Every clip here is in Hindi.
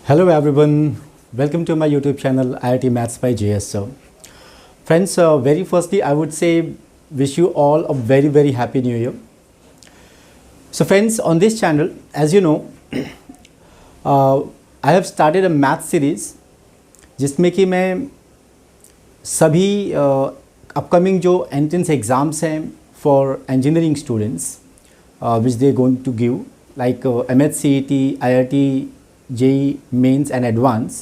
Hello everyone, welcome to my YouTube channel IIT Maths by JS Sir. Friends, very firstly I would say wish you all a very happy new year. So friends, on this channel, as you know, I have started a math series जिसमें कि मैं सभी अपकमिंग जो एंट्रेंस एग्ज़ाम्स हैं for engineering students which they going to give like MHCET, IIT, JEE mains and advance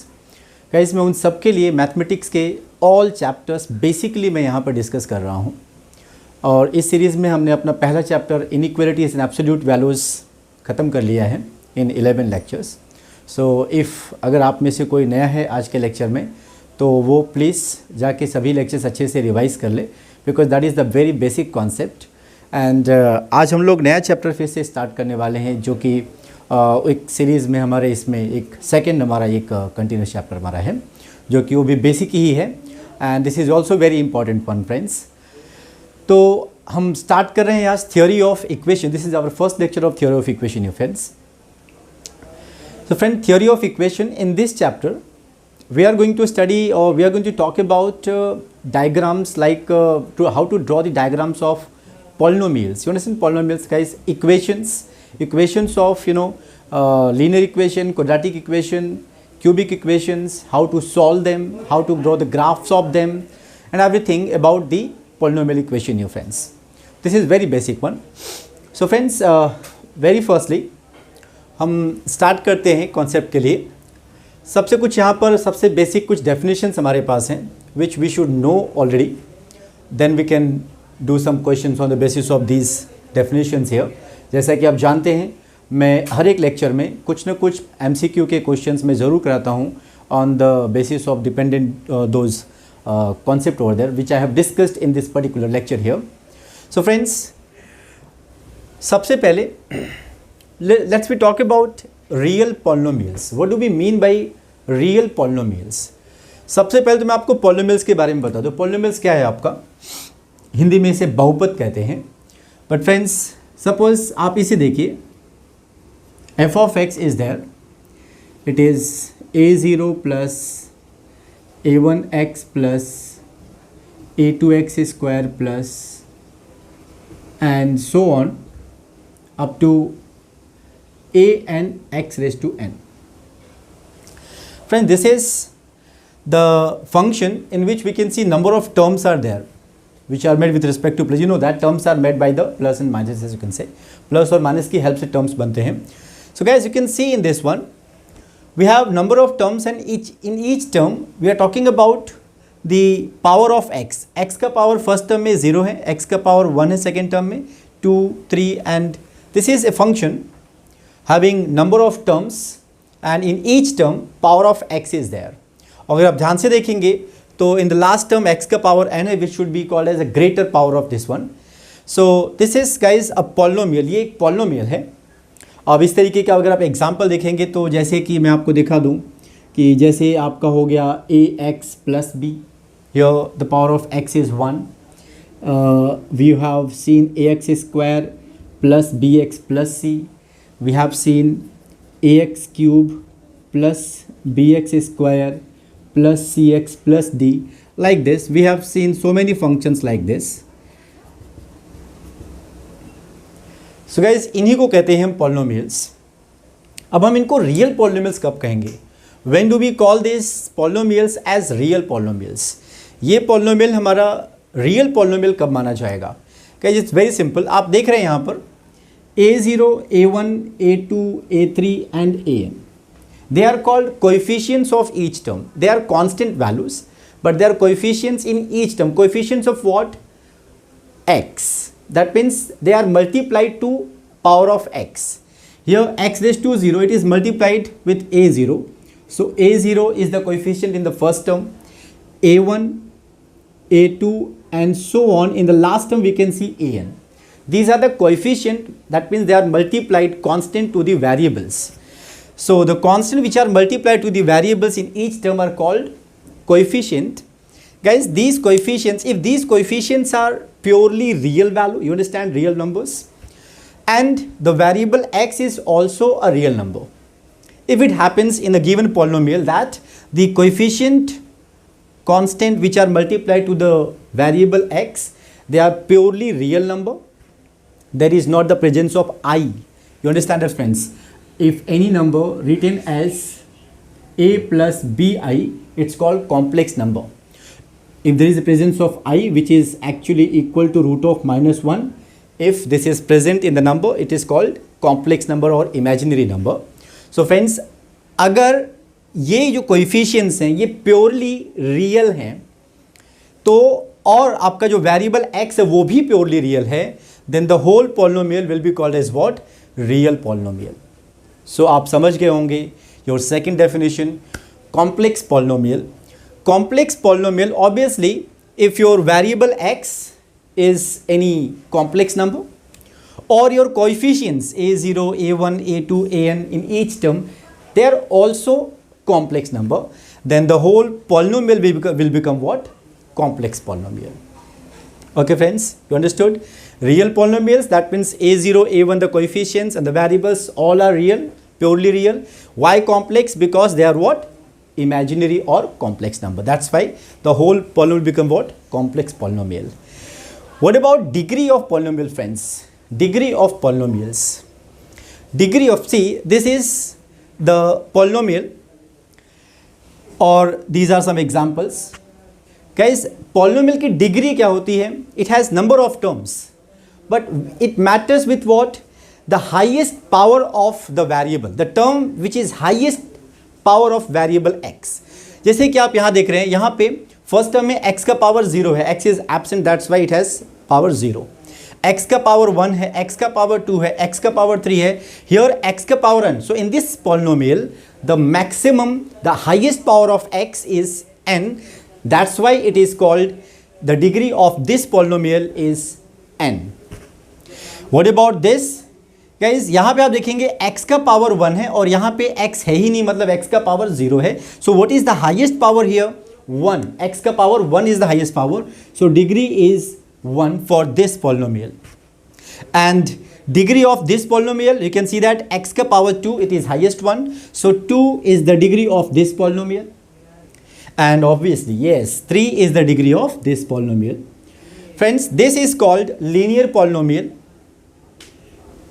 guys, मैं उन सब के लिए मैथमेटिक्स के ऑल चैप्टर्स बेसिकली मैं यहाँ पर डिस्कस कर रहा हूँ. और इस सीरीज़ में हमने अपना पहला chapter inequalities and absolute values ख़त्म कर लिया है इन 11 लेक्चर्स. सो इफ़ अगर आप में से कोई नया है आज के लेक्चर में तो वो प्लीज़ जाके सभी लेक्चर्स अच्छे से रिवाइज़ कर ले, because that is the very basic concept. And आज हम लोग नया चैप्टर फिर से स्टार्ट करने वाले हैं जो कि एक सीरीज़ में हमारे इसमें एक सेकेंड हमारा एक कंटिन्यूस चैप्टर हमारा है जो कि वो भी बेसिक ही है. And this is also very important one friends. तो हम स्टार्ट कर रहे हैं आज theory of equation. This is our first lecture of theory of equation you friends. So friend, theory of equation, in this chapter we are going to study or we are going to talk about diagrams like how to draw the diagrams of polynomials. You understand polynomials guys? Equations of linear equation, quadratic equation, cubic equations, how to solve them, how to draw the graphs of them and everything about the polynomial equation you friends. This is very basic one. So friends, very firstly हम स्टार्ट करते हैं कॉन्सेप्ट के लिए. सबसे कुछ यहाँ पर सबसे बेसिक कुछ डेफिनेशंस हमारे पास हैं which we should know already. Then we can do some questions on the basis of these definitions here. जैसा कि आप जानते हैं मैं हर एक लेक्चर में कुछ ना कुछ MCQ के क्वेश्चंस मैं ज़रूर कराता हूँ on the basis of dependent those concept over there which I have discussed in this particular lecture here. So friends, सबसे पहले let's we talk about real polynomials. What do we mean by real polynomials? सबसे पहले तो मैं आपको polynomials के बारे में बता दूं. polynomials क्या है आपका? हिंदी में इसे बहुपद कहते हैं. But friends, suppose आप इसे देखिए, f of x is there. It is a0 plus a1x plus a2x square plus and so on up to a and x raised to n. Friends, this is the function in which we can see number of terms are there which are made with respect to plus. You know that terms are made by the plus and minus, as you can say. Plus और minus की help से terms बनते हैं. So guys, you can see in this one we have number of terms and in each term we are talking about the power of x. x का power first term में 0 है, x का power 1 है second term में, 2, 3 and this is a function having number of terms and in each term power of x is there. अगर आप ध्यान से देखेंगे तो in the last term x का power n है which should be called as a greater power of this one. So this is guys a polynomial. ये एक polynomial है. अब इस तरीके का अगर आप एग्जाम्पल देखेंगे तो जैसे कि मैं आपको दिखा दूँ कि जैसे आपका हो गया ax plus b. Here the power of x is 1. We have seen ax square plus bx plus c. We have seen ax cube plus bx square plus cx plus d. Like this we have seen so many functions like this. So guys, इन्हीं को कहते हैं हम polynomials. अब हम इनको real polynomials कब कहेंगे? When do we call these polynomials as real polynomials? ये polynomial हमारा real polynomial कब माना जाएगा? Guys, it's very simple. आप देख रहे हैं यहाँ पर a0, a1, a2, a3 and an. They are called coefficients of each term. They are constant values, but they are coefficients in each term. Coefficients of what? X. That means they are multiplied to power of x. Here x raised to 0, it is multiplied with a0. So a0 is the coefficient in the first term. a1, a2 and so on. In the last term we can see an. These are the coefficient, that means they are multiplied constant to the variables. So the constant which are multiplied to the variables in each term are called coefficient. Guys, these coefficients, if these coefficients are purely real value, you understand, real numbers, and the variable x is also a real number. if it happens in a given polynomial that the coefficient constant which are multiplied to the variable x, they are purely real number, there is not the presence of I. You understand that, friends? If any number written as a plus bi, it's called complex number. If there is a presence of I which is actually equal to root of -1, if this is present in the number, it is called complex number or imaginary number. So friends, अगर ये जो कोएफिशिएंट्स हैं ये प्योरली रियल हैं, तो और आपका जो वेरिएबल x है वो भी प्योरली रियल है, then the whole polynomial will be called as what? Real polynomial. So आप समझ गए होंगे your second definition, complex polynomial. Complex polynomial, obviously if your variable x is any complex number or your coefficients a0, a1, a2, an in each term, they are also complex number, then the whole polynomial will become what? Complex polynomial. Okay friends, you understood? Real polynomials, that means a0, a1, the coefficients and the variables all are real, purely real. Why complex? Because they are what? Imaginary or complex number. That's why the whole polynomial become what? Complex polynomial. What about degree of polynomial, friends? Degree of polynomials. Degree of, see, this is the polynomial, or these are some examples. Guys, polynomial की degree क्या होती है? It has number of terms, but it matters with what? The highest power of the variable, the term which is highest power of variable x. जैसे कि आप यहाँ देख रहे हैं, यहाँ पे फर्स्ट टर्म में x का पावर 0 है, x is absent, that's why it has power 0. x का पावर 1 है, x का पावर 2 है, x का पावर 3 है, हियर x का power n. So in this polynomial the maximum, the highest power of x is n, that's why it is called the degree of this polynomial is n. What about this? Guys यहाँ पे आप देखेंगे x का पावर 1 है और यहाँ पे x है ही नहीं, मतलब x का पावर 0 है. सो what is the highest power here? 1. x का power 1 is the highest power, so degree is 1 for this polynomial. And degree of this polynomial, you can see that x का power 2, it is highest 1, so 2 is the degree of this polynomial. And obviously yes, 3 is the degree of this polynomial. Friends, this is called linear polynomial.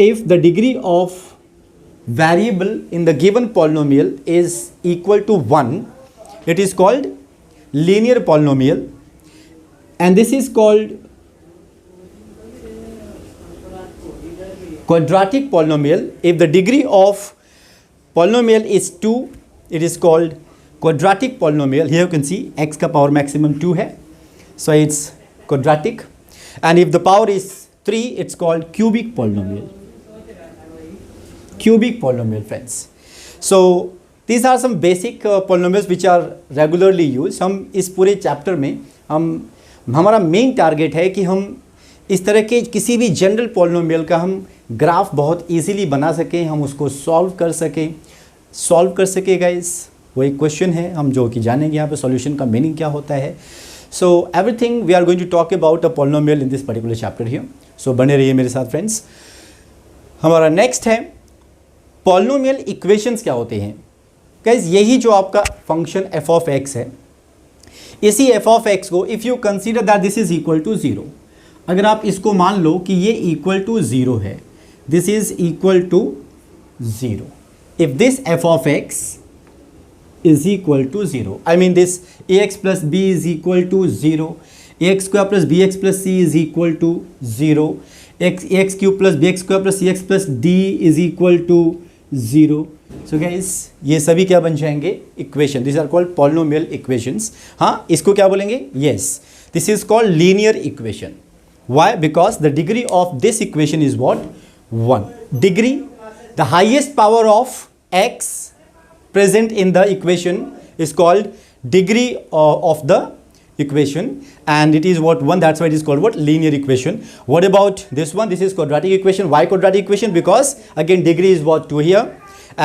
If the degree of variable in the given polynomial is equal to 1, it is called linear polynomial, and this is called quadratic polynomial. If the degree of polynomial is 2, it is called quadratic polynomial. Here you can see x ka power maximum 2 hai, so it's quadratic. And if the power is 3, it's called cubic polynomial. Cubic polynomial, friends. So these are some basic polynomials which are regularly used. हम इस पूरे चैप्टर में हमारा मेन टारगेट है कि हम इस तरह के किसी भी जनरल पॉलिनोमियल का हम ग्राफ बहुत इजीली बना सकें, हम उसको सॉल्व कर सकें गाइस. वो एक क्वेश्चन है, हम जो कि जानेंगे यहाँ पे सॉल्यूशन का मीनिंग क्या होता है. So everything we are going to talk about a polynomial in this particular chapter here. So बने रहिए मेरे साथ फ्रेंड्स. हमारा नेक्स्ट है पॉलिनोमियल इक्वेशंस क्या होते हैं. गाइस, यही जो आपका फंक्शन f ऑफ x है, इसी f ऑफ x को if you consider that this is equal to 0, अगर आप इसको मान लो कि ये इक्वल टू 0 है, this is equal to 0, if this f of x is equal to 0, I mean this ax plus b is equal to 0, ax square plus bx plus c is equal to 0, ax cube plus bx square plus cx plus d is equal to 0. So guys, ये सभी क्या बन जाएंगे? Equation. This are called polynomial equations. हाँ, इसको क्या बोलेंगे? Yes, this is called linear equation. Why? Because the degree of this equation is what? 1. Degree, the highest power of x present in the equation is called degree of the equation, and it is what? 1. That's why it is called what? Linear equation. What about this one? This is quadratic equation. Why quadratic equation? Because again degree is what? 2 here,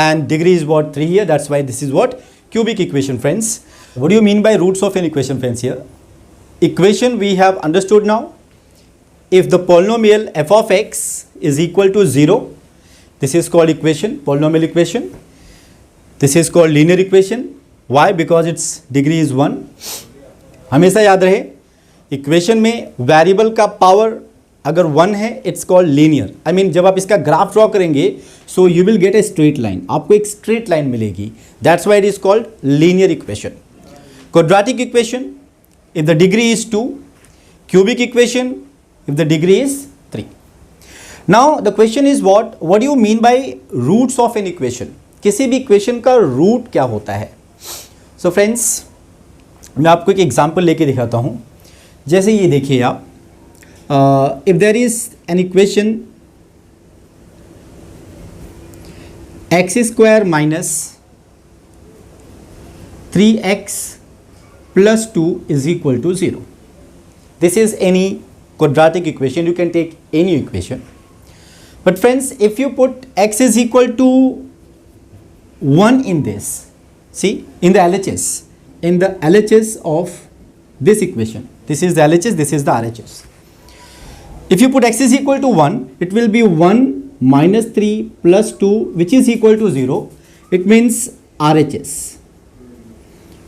and degree is what? 3 here. That's why this is what? Cubic equation, friends. What do you mean by roots of an equation, friends? Here, equation we have understood now. If the polynomial f of x is equal to 0, this is called equation, polynomial equation. This is called linear equation. Why? Because its degree is 1. हमेशा याद रहे इक्वेशन में वेरिएबल का पावर अगर 1 है it's called linear. I mean जब आप इसका ग्राफ ड्रॉ करेंगे so you will get a straight line, आपको एक स्ट्रेट लाइन मिलेगी. That's why it is called linear equation. Quadratic equation if the degree is 2. Cubic equation if the degree is 3. Now the question is what do you mean by roots of an equation? किसी भी इक्वेशन का रूट क्या होता है? सो फ्रेंड्स, मैं आपको एक एग्जांपल लेके दिखाता हूँ. जैसे ये देखिए आप, if there is an equation x square minus 3x plus 2 is equal to 0. This is any quadratic equation. You can take any equation. But friends, if you put x is equal to 1 in this, see in the LHS of this equation. This is the LHS, this is the RHS. If you put x is equal to 1, it will be 1 minus 3 plus 2 which is equal to 0. It means RHS.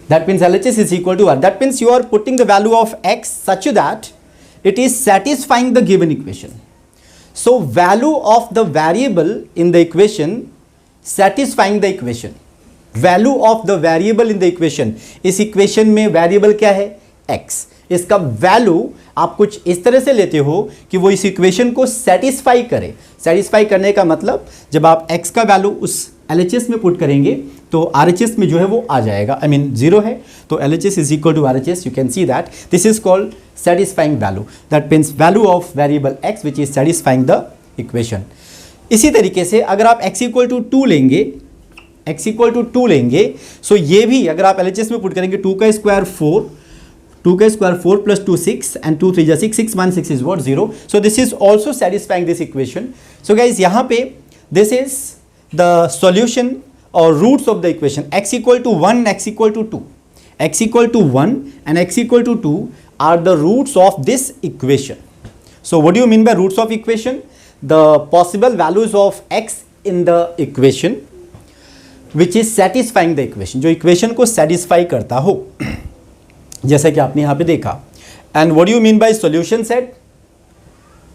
That means LHS is equal to 1. That means you are putting the value of x such that it is satisfying the given equation. So value of the variable in the equation satisfying the equation. Value of the variable in the equation. इस equation में variable क्या है? x. इसका वैल्यू आप कुछ इस तरह से लेते हो कि वो इस इक्वेशन को सेटिस्फाई करे. सेटिस्फाई करने का मतलब जब आप x का वैल्यू उस LHS में पुट करेंगे तो RHS में जो है वो आ जाएगा. आई मीन 0 है तो LHS is equal to RHS. You can see that this is called satisfying value. That means value of variable x which is satisfying the equation. इसी तरीके से अगर आप x इक्वल टू 2 लेंगे, सो ये भी अगर आप LHS में पुट करेंगे 2 का स्क्वायर 4, 2 का स्क्वायर 4 प्लस 2 6 and 2 3 जा 6, 6 1 6 is what? 0. So this is also satisfying this equation. So guys, यहाँ पे this is the solution or roots of the equation. X equal to 1, x equal to 2. X equal to 1 and x equal to 2 are the roots of this equation. So what do you mean by roots of equation? The possible values of x in the equation which is satisfying the equation. जो equation को satisfy करता हो जैसा कि आपने यहाँ पे देखा. And what do you mean by solution set?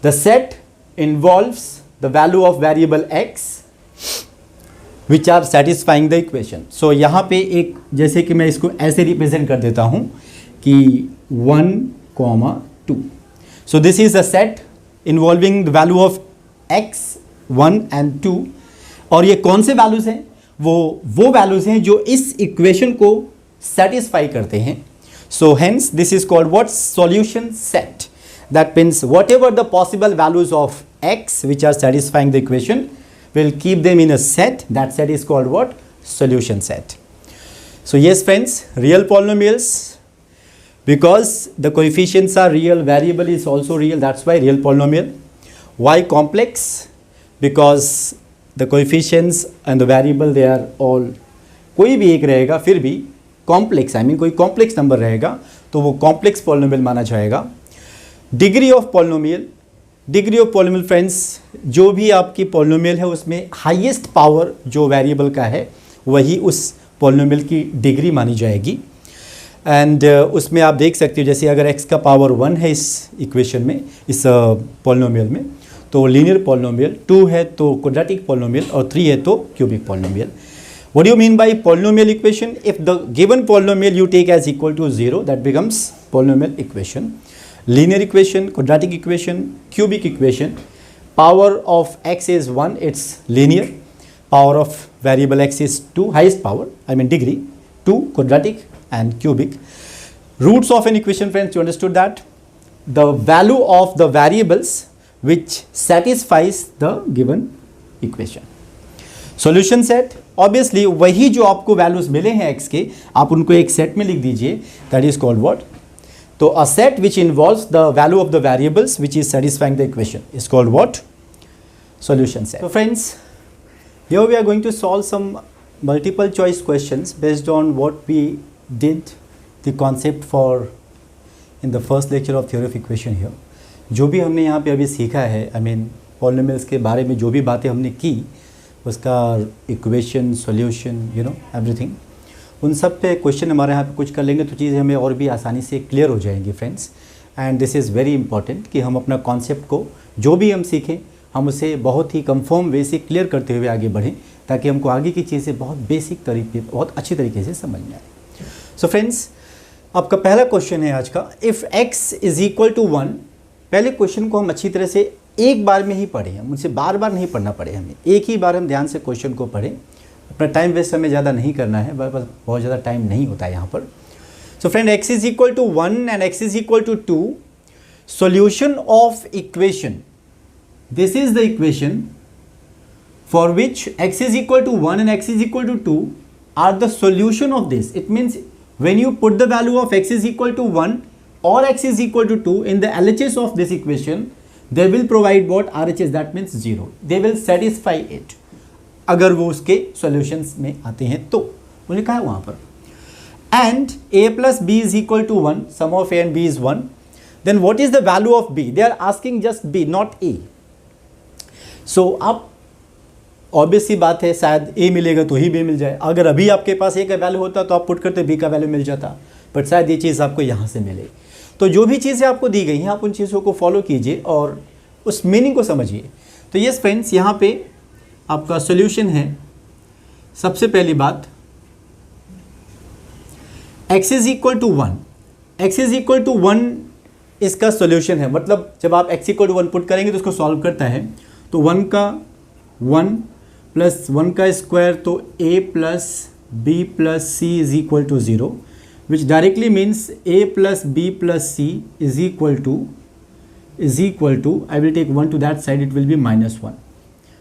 The set involves the value of variable x which are satisfying the equation. So यहाँ पे एक जैसे कि मैं इसको ऐसे रिप्रेजेंट कर देता हूँ कि 1, 2. So this is a set involving the value of x 1 and 2. और ये कौन से वैल्यूज हैं? वो वैल्यूज हैं जो इस इक्वेशन को सेटिस्फाई करते हैं. So hence this is called what? Solution set. That means whatever the possible values of x which are satisfying the equation, we'll keep them in a set. That set is called what? Solution set. So yes friends, real polynomials, because the coefficients are real, variable is also real, that's why real polynomial. Why complex? Because the coefficients and the variable they are all, कोई भी एक रहेगा फिर भी कॉम्प्लेक्स, आई मीन कोई कॉम्प्लेक्स नंबर रहेगा तो वो कॉम्प्लेक्स पॉलिनोमियल माना जाएगा. डिग्री ऑफ पॉलिनोमियल फ्रेंड्स, जो भी आपकी पॉलिनोमियल है उसमें हाईएस्ट पावर जो वेरिएबल का है वही उस पॉलिनोमियल की डिग्री मानी जाएगी. एंड उसमें आप देख सकते हो जैसे अगर x का पावर 1 है इस इक्वेशन में, इस पॉलिनोमियल में, तो लीनियर पॉलिनोमियल, 2 है तो क्वाड्रेटिक पॉलिनोमियल और 3 है तो cubic polynomial. What do you mean by polynomial equation? If the given polynomial you take as equal to 0, that becomes polynomial equation. Linear equation, quadratic equation, cubic equation. Power of x is 1, it's linear. Power of variable x is 2, highest power, I mean degree, 2, quadratic and cubic. Roots of an equation, friends, you understood that? The value of the variables which satisfies the given equation. Solution set, obviously वही जो आपको वैल्यूज मिले हैं x के, आप उनको एक सेट में लिख दीजिए. That is called what? तो a set which involves the value of the variables which is satisfying the equation is called what? Solution set. So friends, here we are going to solve some multiple choice questions based on what we did the concept for in the first lecture of theory of equation here. जो भी हमने यहाँ पे अभी सीखा है, I mean पॉलिनोमियल्स के बारे में जो भी बातें हमने की उसका इक्वेशन, सॉल्यूशन, एवरीथिंग, उन सब पे क्वेश्चन हमारे यहाँ पे कुछ कर लेंगे तो चीज़ें हमें और भी आसानी से क्लियर हो जाएंगी friends. And this is very important कि हम अपना कॉन्सेप्ट को जो भी हम सीखें हम उसे बहुत ही कंफर्म वे से क्लियर करते हुए आगे बढ़ें, ताकि हमको आगे की चीज़ें बहुत बेसिक तरीके, बहुत अच्छी तरीके से समझ में आए। सो फ्रेंड्स, आपका पहला क्वेश्चन है आज का, if x is equal to 1। पहले क्वेश्चन को हम अच्छी तरह से एक बार में ही पढ़ें, हम उनसे बार बार नहीं पढ़ना पड़े, हमें एक ही बार हम ध्यान से क्वेश्चन को पढ़ें। अपना टाइम वेस्ट हमें ज़्यादा नहीं करना है, बस बहुत ज़्यादा टाइम नहीं होता है यहाँ पर। So friend, x is equal to 1 and x is equal to 2, solution of equation, this is the equation for which x is equal to 1 and x is equal to 2 are the solution of this. It means when you put the value of x is equal to 1 or x is equal to 2 in the LHS of this equation, they will provide what? RHS, that means 0. They will satisfy it. अगर वो उसके solutions में आते हैं तो उन्हें कहा है वहाँ पर। And a plus b is equal to 1, sum of a and b is 1. Then what is the value of b? They are asking just b, not a. So आप ऑब्वियस सी बात है, शायद ए मिलेगा तो ही बी मिल जाए। अगर अभी आपके पास ए का वैल्यू होता तो आप पुट करते बी का वैल्यू मिल जाता, बट शायद ये चीज़ आपको यहाँ से मिले। तो जो भी चीज़ें आपको दी गई हैं आप उन चीज़ों को फॉलो कीजिए और उस मीनिंग को समझिए। तो यस फ्रेंड्स, यहाँ पे आपका सोल्यूशन है। सबसे पहली बात, x is equal to 1, x is equal to 1 इसका सोल्यूशन है। मतलब जब आप x इक्वल टू 1 पुट करेंगे तो उसको सॉल्व करता है, तो 1 का 1 प्लस 1 का स्क्वायर, तो a plus b plus c is equal to 0, which directly means a plus b plus c is equal to I will take 1 to that side, it will be -1.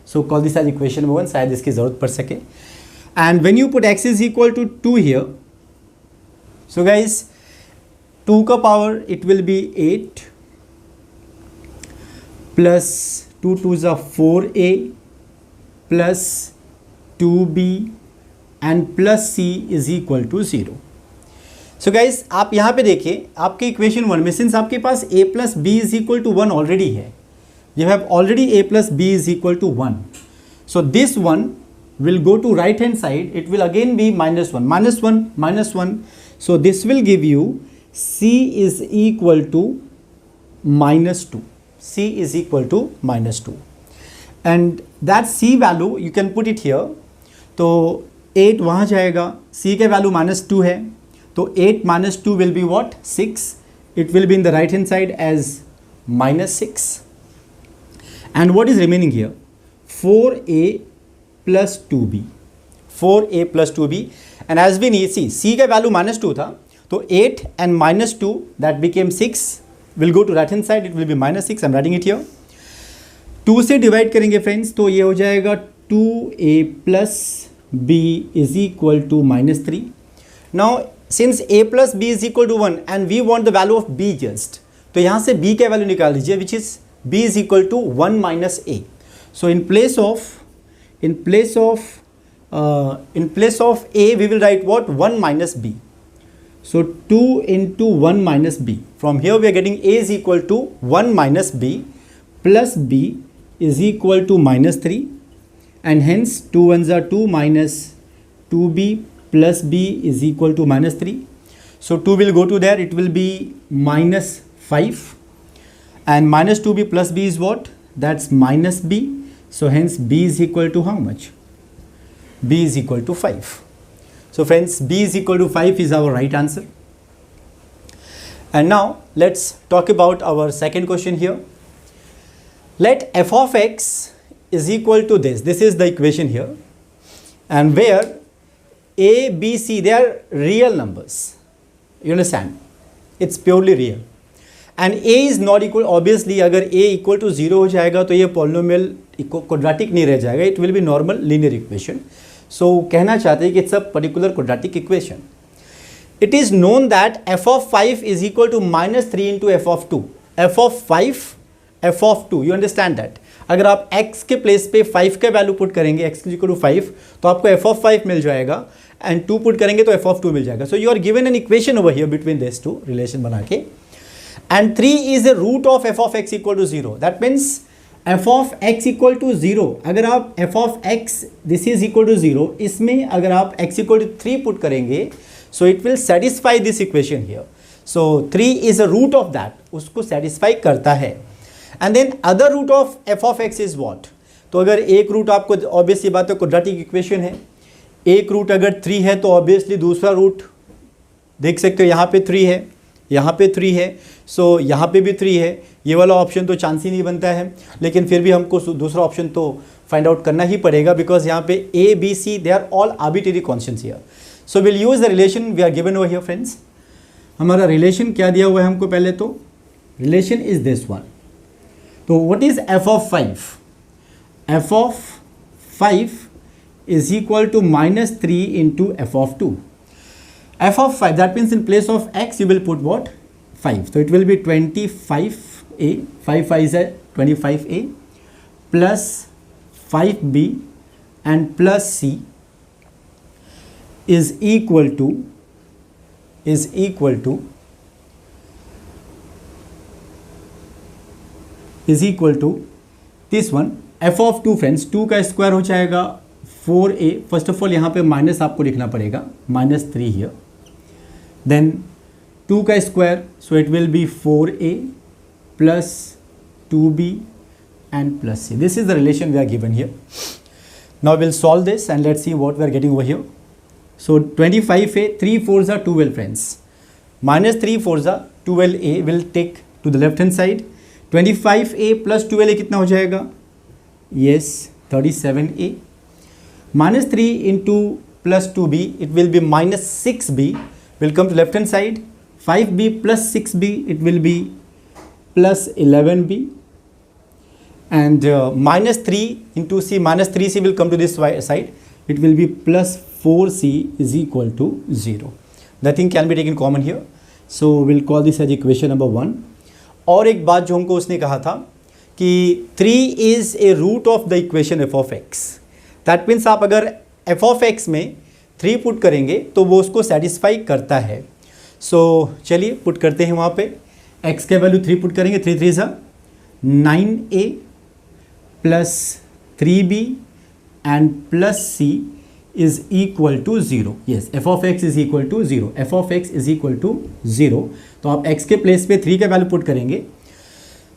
So call this as equation number 1, शायद इसकी ज़रूरत पड़ सके. And when you put x is equal to 2 here, so guys 2 का power it will be 8 plus 2 2 is 4a plus 2b and plus c is equal to 0. So guys आप यहाँ पे देखिए, आपके इक्वेशन 1 में सिंस आपके पास a plus b is equal to 1 already है, you have already a plus b is equal to 1. So this one will go to right hand side, it will again be -1, -1. So this will give you c is equal to -2. C is equal to -2. And that c value you can put it here. तो 8 वहाँ जाएगा, c के वैल्यू -2 है, तो 8 - 2 will be what? 6. It will be in the right hand side as -6. And what is remaining here? 4a plus 2b. 4a plus 2b. And as we need, see, c का value -2 था, तो 8 and -2 that became 6 will go to right hand side, it will be -6. I'm writing it here. 2 से डिवाइड करेंगे फ्रेंड्स, तो ये हो जाएगा 2a plus b is equal to -3. Now since a plus b is equal to 1 and we want the value of b just, तो यहाँ से b का वैल्यू निकाल लीजिए, which is b is equal to 1 minus a. So in place of a we will write what? 1 minus b. So 2 into 1 minus b. From here we are getting a is equal to 1 minus b plus b is equal to -3, and hence 2 ones are 2 minus 2b plus b is equal to -3. So 2 will go to there, it will be -5. And -2b plus b is what? That's -b. So hence b is equal to how much? B is equal to 5. So friends, b is equal to 5 is our right answer. And now let's talk about our second question here. Let f of x is equal to this. This is the equation here. And where a, b, c, they are real numbers. You understand? It's purely real. And a is not equal, obviously अगर a इक्वल टू 0 हो जाएगा तो ये पॉलिनोमियल क्वाड्रेटिक नहीं रह जाएगा, it will be normal linear equation. So कहना चाहते हैं कि it's a particular quadratic equation. It is known that f of 5 is equal to -3 into f of 2. f of 5, f of 2, you understand that. अगर आप x के प्लेस पे 5 का वैल्यू पुट करेंगे, x इज इक्वल टू 5, तो आपको f of 5 मिल जाएगा, एंड 2 पुट करेंगे तो f of 2 मिल जाएगा. So you are given an equation over here between this two, relation बना के. And 3 is the root of f of x equal to 0. That means f of x equal to zero, अगर आप f of x this is equal to zero, इसमें अगर आप एक्स इक्वल टू 3 पुट करेंगे so it will satisfy this equation here. So 3 is a root of that, उसको सेटिस्फाई करता है. And then other root of f of x is what. तो अगर एक रूट आपको, ऑब्वियसली बात है क्वाड्रेटिक इक्वेशन है, एक रूट अगर 3 है तो ऑब्वियसली दूसरा रूट देख सकते हो यहाँ पे 3 है, यहाँ पे 3 है, सो यहाँ पे भी 3 है. ये वाला ऑप्शन तो चांस ही नहीं बनता है, लेकिन फिर भी हमको दूसरा ऑप्शन तो फाइंड आउट करना ही पड़ेगा बिकॉज यहाँ पे a b c they are all arbitrary constants here. So will use the relation we are given over here friends. हमारा रिलेशन क्या दिया हुआ है हमको, पहले तो रिलेशन इज दिस वन. तो what is f of 5? F of 5 is equal to minus 3 into f of 2. f of 5, that means in place of x you will put what? 5. So it will be 25a, 5 is 25a plus 5b and plus c is equal to this one. f of 2 friends, 2 का स्क्वायर हो जाएगा 4a. फर्स्ट ऑफ ऑल यहाँ पे माइनस आपको लिखना पड़ेगा, -3 हियर. देन 2 का square, so it will be 4a plus 2b and plus c. This is the relation we are given here. Now will solve this and let's see what we are getting over here. So 25a, 3 4s are 12 friends, -3 4s are 12a will take to the left hand side. 25a plus 12a कितना हो जाएगा? Yes 37a. -3 into plus 2b, it will be -6b, will come to left hand side. 5b plus 6b, it will be plus 11b. And -3 into c, -3c will come to this side. It will be plus 4c is equal to 0. Nothing can be taken common here. So we'll call this as equation number 1. और एक बात जो हमको उसने कहा था कि 3 is a root of the equation f of x. That means आप अगर एफ ऑफ एक्स में 3 पुट करेंगे तो वो उसको सेटिस्फाई करता है. सो चलिए पुट करते हैं वहाँ पे. एक्स के वैल्यू 3 पुट करेंगे, 3 3 सा 9a plus 3b and plus c is equal to 0. Yes, f of x is equal to 0. F of x is equal to 0. तो आप x के प्लेस पे 3 का वैल्यू पुट करेंगे.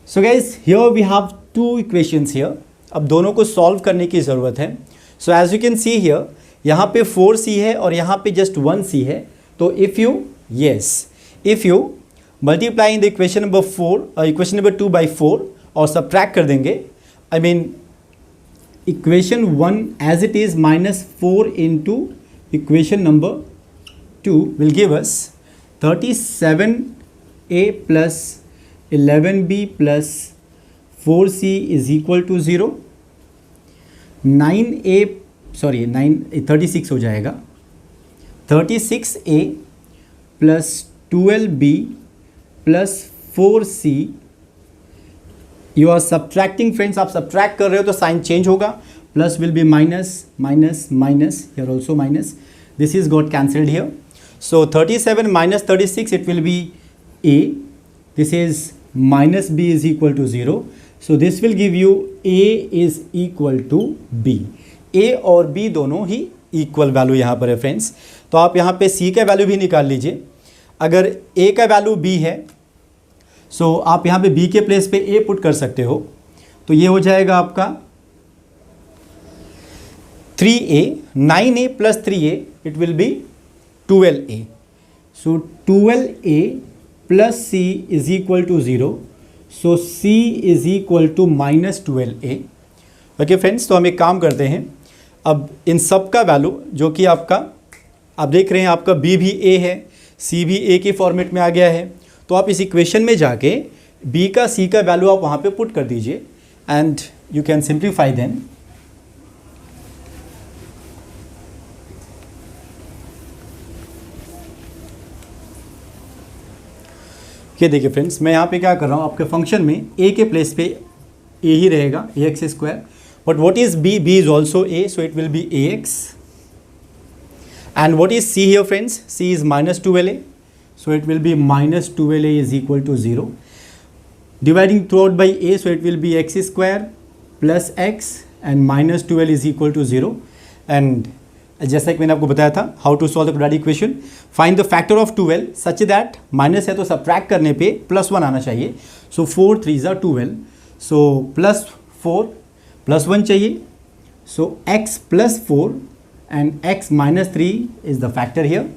So guys here we have 2 equations here. अब दोनों को सॉल्व करने की ज़रूरत है. So as you can see here, यहाँ पे 4c है और यहाँ पे जस्ट 1c है. तो if you multiply in the equation number 4, equation number 2 by 4 और सब्ट्रैक्ट कर देंगे, I mean equation 1 as it is -4 into equation number 2 will give us 37a plus 11b plus 4c is equal to 0. 36 हो जाएगा. 36a plus 12b plus 4c. You are subtracting friends, आप सब्ट्रैक्ट कर रहे हो तो साइन चेंज होगा. Plus will be minus minus minus, here also minus. This is got cancelled here. So 37 minus 36 it will be a. This is minus b is equal to 0. So this will give you a is equal to b. a और b दोनों ही इक्वल वैल्यू यहाँ पर है फ्रेंड्स. तो आप यहाँ पे c का वैल्यू भी निकाल लीजिए. अगर a का वैल्यू b है सो आप यहाँ पे b के प्लेस पे a पुट कर सकते हो. तो ये हो जाएगा आपका 3a, 9a plus 3a it will be 12a. So 12a plus c is equal to 0. So c is equal to minus 12a. Okay friends, तो हम एक काम करते हैं. अब इन सब का वैल्यू जो कि आपका आप देख रहे हैं, आपका b भी a है, c भी a के फॉर्मेट में आ गया है. तो आप इस इक्वेशन में जाके b का c का वैल्यू आप वहाँ पे पुट कर दीजिए and you can simplify then. ये देखिए फ्रेंड्स, मैं यहाँ पे क्या कर रहा हूँ, आपके फंक्शन में a के प्लेस पे a ही रहेगा, ax square. But what is b? b is also a, so it will be ax. And what is c here friends? c is -12a, so it will be -12a is equal to 0. dividing throughout by a, so it will be x square plus x and minus 12 is equal to 0. And जैसा कि मैंने आपको बताया था, how to solve the quadratic equation, find the factor of 12 such that minus है तो सब्ट्रैक्ट करने पे +1 आना चाहिए. सो 4 3 ज़ा 12, सो +4 +1 चाहिए. So x +4 and x -3 is the factor here.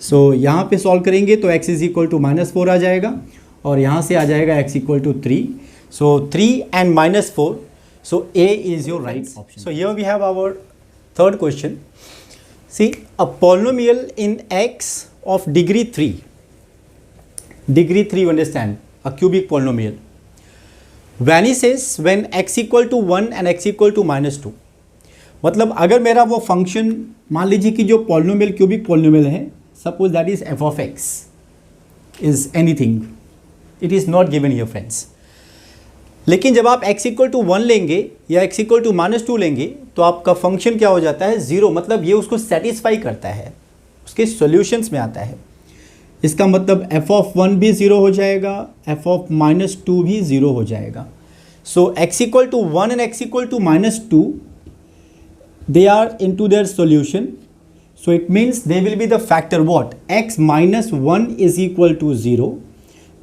So यहाँ पे सॉल्व करेंगे तो x इज इक्वल टू -4 आ जाएगा और यहाँ से आ जाएगा x equal to 3. So 3 and -4, so A is your right option. So here we have our third question. See, a polynomial in x of degree 3, you understand, a cubic polynomial, vanishes when x equal to 1 and x equal to -2. मतलब अगर मेरा वो फंक्शन, मान लीजिए कि जो पॉलिनोमियल क्यूबिक पॉलिनोमियल है, suppose that is f of x is anything, it is not given here friends. लेकिन जब आप x इक्वल टू 1 लेंगे या x इक्वल टू -2 लेंगे तो आपका फंक्शन क्या हो जाता है, 0. मतलब ये उसको सेटिस्फाई करता है, उसके सॉल्यूशंस में आता है. इसका मतलब f of 1 भी 0 हो जाएगा, f of -2 भी 0 हो जाएगा. So x equal to 1 and x equal to -2, they are into their solution, so it means they will be the factor what, x -1 is equal to 0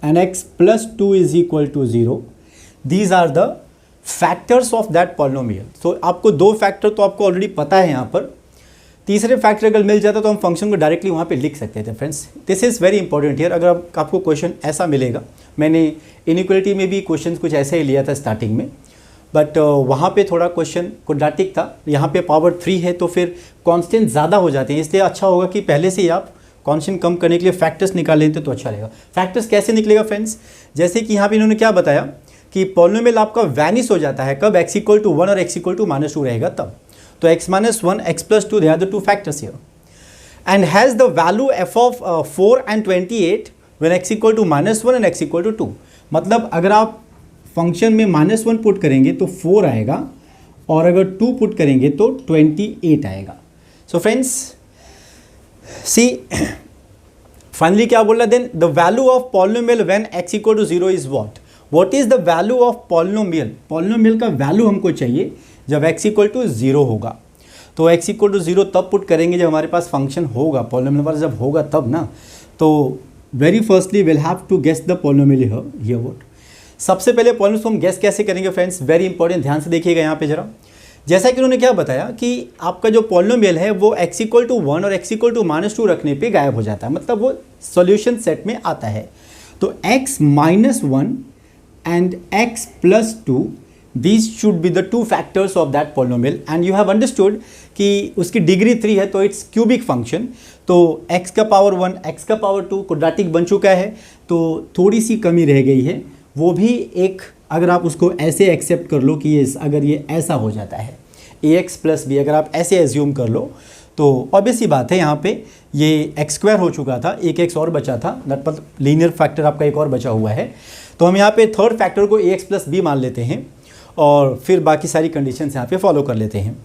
and x +2 is equal to 0. These are the factors of that polynomial. So आपको दो फैक्टर तो आपको ऑलरेडी पता है. यहाँ पर तीसरे फैक्टर अगर मिल जाता तो हम फंक्शन को डायरेक्टली वहाँ पे लिख सकते थे friends. This is very important here. अगर आपको क्वेश्चन ऐसा मिलेगा, मैंने इनइक्वालिटी में भी क्वेश्चन कुछ ऐसे ही लिया था स्टार्टिंग में, बट वहाँ पे थोड़ा क्वेश्चन क्वाड्रेटिक था. यहाँ पे पावर 3 है तो फिर कांस्टेंट ज़्यादा हो जाते हैं, इसलिए अच्छा होगा कि पहले से ही आप कांस्टेंट कम करने के लिए फैक्टर्स निकाल लेते तो अच्छा रहेगा. फैक्टर्स कैसे निकलेगा फ्रेंड्स, जैसे कि यहाँ पे इन्होंने क्या बताया कि पॉलिनोमियल आपका वैनिश हो जाता है कब, x इक्वल टू 1 और x इक्वल टू -2 रहेगा तब. तो x -1, x +2, they are the two factors here. And has the value f of 4 and 28 when x equal to -1 and x equal to 2. मतलब अगर आप फंक्शन में -1 पुट करेंगे तो 4 आएगा और अगर 2 पुट करेंगे तो 28 आएगा. सो फ्रेंड्स सी, फाइनली क्या बोल रहा है, then the value of polynomial when x equal to 0 is what is the value of polynomial. Polynomial का वैल्यू हमको चाहिए जब x इक्वल टू 0 होगा. तो x इक्वल टू 0 तब पुट करेंगे जब हमारे पास फंक्शन होगा, पॉलिनोमियल पर जब होगा तब ना. तो very firstly will have to guess the polynomial here what. सबसे पहले पॉलिनोमियल को हम गेस कैसे करेंगे फ्रेंड्स, वेरी इंपॉर्टेंट, ध्यान से देखिएगा यहाँ पे जरा. जैसा कि उन्होंने क्या बताया कि आपका जो पॉलिनोमियल है वो x इक्वल टू 1 और x इक्वल टू -2 रखने पे गायब हो जाता है, मतलब वो सॉल्यूशन सेट में आता है. तो x -1 and x +2, these should be the two factors of that polynomial. and you have understood कि उसकी डिग्री 3 है तो इट्स क्यूबिक फंक्शन. तो x का पावर 1, x का पावर 2 क्वाड्रेटिक बन चुका है. तो थोड़ी सी कमी रह गई है, वो भी एक, अगर आप उसको ऐसे एक्सेप्ट कर लो कि ये अगर ये ऐसा हो जाता है ax + b, अगर आप ऐसे एज्यूम कर लो तो ऑब्वियस सी बात है यहाँ पे ये x² हो चुका था, एक x और बचा था, दैट मतलब लीनियर फैक्टर आपका एक और बचा हुआ है. तो हम यहाँ पे थर्ड फैक्टर को ax + b मान लेते हैं और फिर बाकी सारी कंडीशंस यहाँ पे फॉलो कर लेते हैं.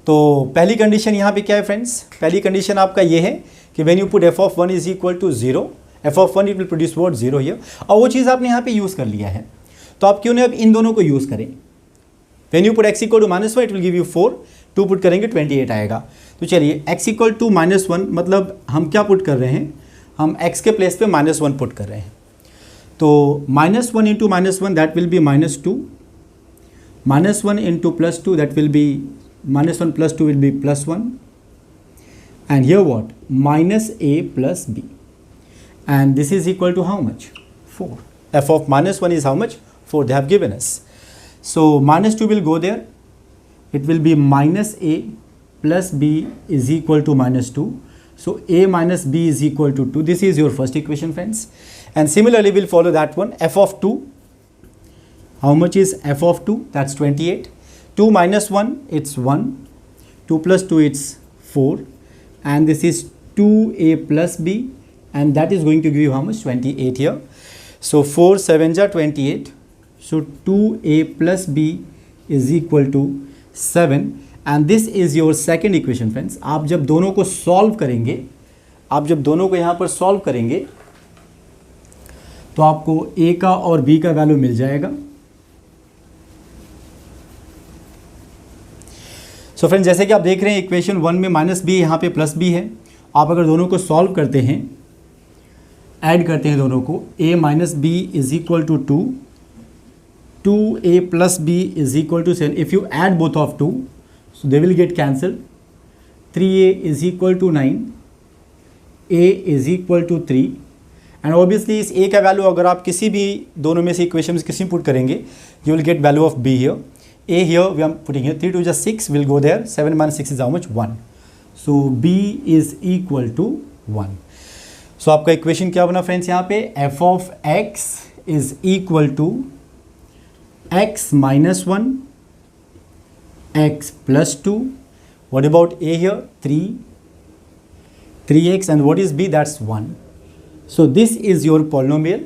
तो पहली कंडीशन यहाँ पे क्या है फ्रेंड्स, पहली कंडीशन आपका ये है कि when you put f of 1 is equal to 0, f of 1 it will produce what 0 here. और वो चीज़ आपने यहाँ पे यूज़ कर लिया है, तो आप क्यों नहीं अब इन दोनों को यूज़ करें. When you put x equal to -1 it will give you 4, 2 put करेंगे 28 आएगा. तो चलिए x इक्वल टू -1 मतलब हम क्या पुट कर रहे हैं, हम x के प्लेस पे -1 पुट कर रहे हैं. तो -1 into -1 that will be -2, -1 into +2 that will be -1 + 2 will be +1, and here what, -a + b, and this is equal to how much, 4. f of -1 is how much, 4 they have given us. So -2 will go there, it will be -a + b is equal to -2. So a minus b is equal to 2. This is your first equation friends. And similarly we'll follow that one, f of 2. How much is f of 2? That's 28. 2 minus 1, it's 1. 2 plus 2, it's 4. And this is 2a plus b, and that is going to give you how much? 28 here. So 4 7s are 28. So 2a plus b is equal to 7. And this is your second equation friends. आप जब दोनों को सॉल्व करेंगे, आप जब दोनों को यहाँ पर सॉल्व करेंगे तो आपको a का और b का वैल्यू मिल जाएगा। सो फ्रेंड्स, जैसे कि आप देख रहे हैं इक्वेशन 1 में -b यहाँ पे +b है। आप अगर दोनों को सॉल्व करते हैं, ऐड करते हैं दोनों को, a - b is equal to 2, 2a + b is equal to 7। If you add both of 2, so they will get cancelled। 3a is equal to 9, a is equal to 3, and obviously इस a का वैल्यू अगर आप किसी भी दोनों में से इक्वेशन किसी पुट करेंगे, you will get value of b here. a here we are putting here, 3 2 just 6 will go there, 7 - 6 is how much? 1. so b is equal to 1। so आपका इक्वेशन क्या बना फ्रेंड्स यहाँ पे? f of x is equal to x - 1, x + 2. what about a here? 3x, and what is b? that's 1. so this is your polynomial,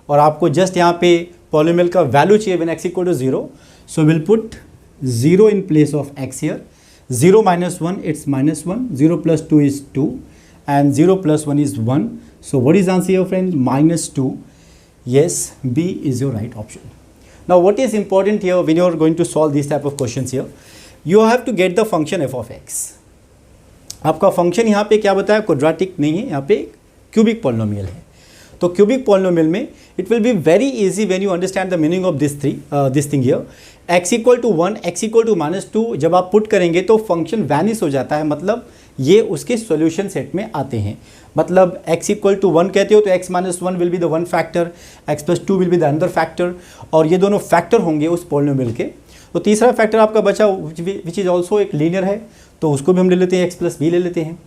और आपको जस्ट यहाँ पे polynomial का वैल्यू चाहिए when x equal to 0. so we'll put 0 in place of x here. 0 - 1, it's -1, 0 + 2 is 2, and 0 + 1 is 1. so what is answer here friends? -2. yes, b is your right option. now what is important here when you are going to solve these type of questions here? you have to get the function f of x. आपका फंक्शन यहाँ पे क्या बताया? क्वाड्रेटिक नहीं है, यहाँ पे क्यूबिक पॉलिनोमियल है। तो क्यूबिक पॉलिनोमियल में it will be very easy when you understand the meaning of this thing here. x = 1, x = -2 जब आप पुट करेंगे तो फंक्शन वैनिश हो जाता है, मतलब ये उसके सॉल्यूशन सेट में आते हैं। मतलब x = 1 कहते हो तो x - 1 will be the one factor, x + 2 will be the another factor, और ये दोनों फैक्टर होंगे उस पॉलिनोमियल के। तो तीसरा फैक्टर आपका बचा विच इज़ ऑल्सो एक लीनियर है, तो उसको भी हम ले लेते हैं, x + b ले लेते हैं।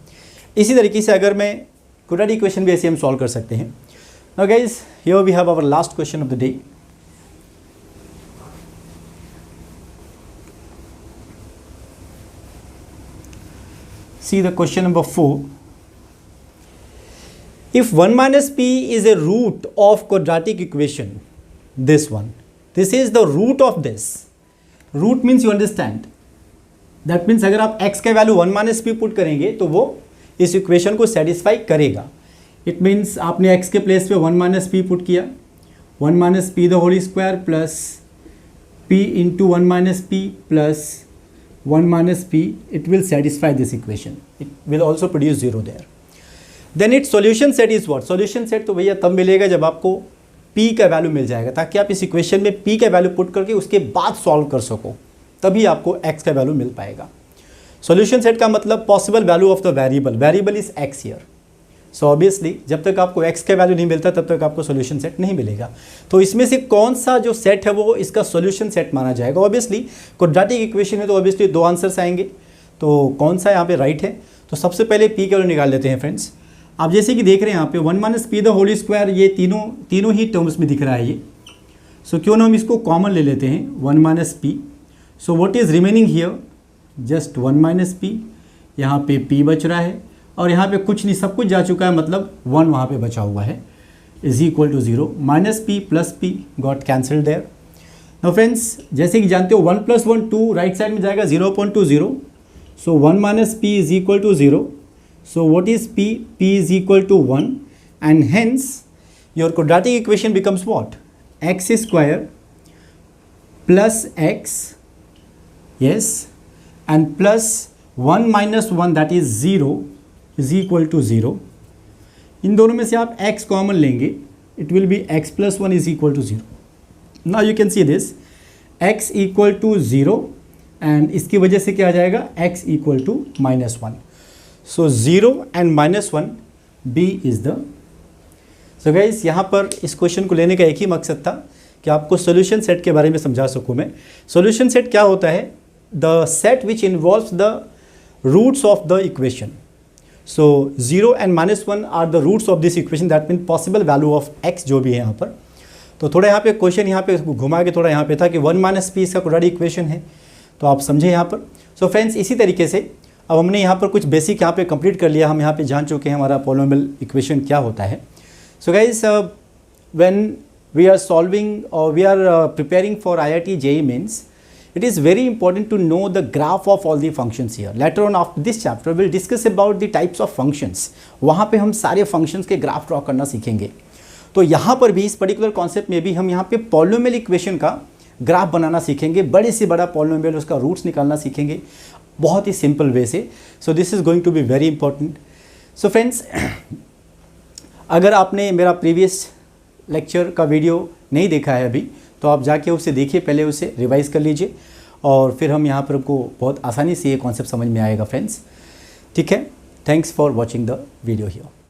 इसी तरीके से अगर मैं क्वाड्रेटिक इक्वेशन भी ऐसे हम सॉल्व कर सकते हैं। Now guys, here we have our last question of the day. See the question number 4. If 1 - p is a root of quadratic equation, this one, this is the root of this. Root means you understand. That means अगर आप x का वैल्यू 1 - p पुट करेंगे तो वो इस इक्वेशन को सेटिस्फाई करेगा। इट मीन्स आपने x के प्लेस पे 1 - p पुट किया, 1 - p the whole square plus p into 1 - p plus 1 - p, it will satisfy this equation. It will also produce 0 there. Then its solution set is what? Solution set तो भैया तब मिलेगा जब आपको p का वैल्यू मिल जाएगा, ताकि आप इस इक्वेशन में p का वैल्यू पुट करके उसके बाद सॉल्व कर सको, तभी आपको x का वैल्यू मिल पाएगा। सॉल्यूशन सेट का मतलब possible value of the variable, variable is x here. So obviously जब तक आपको x का वैल्यू नहीं मिलता तब तक आपको सॉल्यूशन सेट नहीं मिलेगा। तो इसमें से कौन सा जो सेट है वो इसका सॉल्यूशन सेट माना जाएगा? ऑब्वियसली क्वाड्रेटिक इक्वेशन है तो ऑब्वियसली 2 आंसर्स आएंगे, तो कौन सा यहाँ पे राइट है? तो सबसे पहले p का वैल्यू निकाल लेते हैं फ्रेंड्स। आप जैसे कि देख रहे हैं यहाँ पे 1 - p द होल स्क्वायर, ये तीनों ही टर्म्स में दिख रहा है ये। सो क्यों ना हम इसको कॉमन ले लेते हैं, 1 - p। So what is remaining here? Just 1 - p, यहाँ पे p बच रहा है, और यहाँ पे कुछ नहीं, सब कुछ जा चुका है, मतलब 1 वहाँ पे बचा हुआ है, is equal to 0। -p + p got cancelled there. Now friends, जैसे कि जानते हो 1 + 1 2, राइट साइड में जाएगा 0.20। So 1 - p is equal to 0। So what is p? p is equal to 1, and hence your quadratic equation becomes what? x² plus x, yes, and plus 1 - 1 that is 0 is equal to 0. इन दोनों में से आप x कॉमन लेंगे, it will be x + 1 is equal to 0. Now you can see this, x equal to 0, and इसकी वजह से क्या आ जाएगा? x equal to -1. So 0 and -1, b is the. So guys, यहाँ पर इस क्वेश्चन को लेने का एक ही मकसद था कि आपको सोल्यूशन सेट के बारे में समझा सकूँ मैं। सोल्यूशन सेट क्या होता है? The set which involves the roots of the equation. So 0 and -1 are the roots of this equation, that mean possible value of x जो भी है यहाँ पर। तो थोड़ा यहाँ पे क्वेश्चन यहाँ पे घुमा के थोड़ा यहाँ पे था कि 1 - p इसका क्वाड्रेटिक इक्वेशन है, तो आप समझे यहाँ पर। सो फ्रेंड्स, इसी तरीके से अब हमने यहाँ पर कुछ बेसिक यहाँ पे कंप्लीट कर लिया, हम यहाँ पे जान चुके हैं हमारा पॉलिनोमियल इक्वेशन क्या होता है। So guys, when we are solving और we are preparing for IIT JEE Mains, it is very important to know the graph of all the functions here. Later on after this chapter we'll discuss about the types of functions. वहाँ पे हम सारे functions के ग्राफ ड्रॉ करना सीखेंगे। तो यहाँ पर भी इस पर्टिकुलर कॉन्सेप्ट में भी हम यहाँ पे पॉलिनोमियल इक्वेशन का ग्राफ बनाना सीखेंगे, बड़े से बड़ा पॉलिनोमियल उसका रूट्स निकालना सीखेंगे बहुत ही सिंपल वे से। So this is going to be very important. So friends, अगर आपने मेरा प्रीवियस लेक्चर का वीडियो नहीं देखा है अभी, तो आप जाके उसे देखिए, पहले उसे रिवाइज कर लीजिए और फिर हम यहाँ पर आपको बहुत आसानी से ये कॉन्सेप्ट समझ में आएगा फ्रेंड्स। ठीक है, thanks for watching the video here.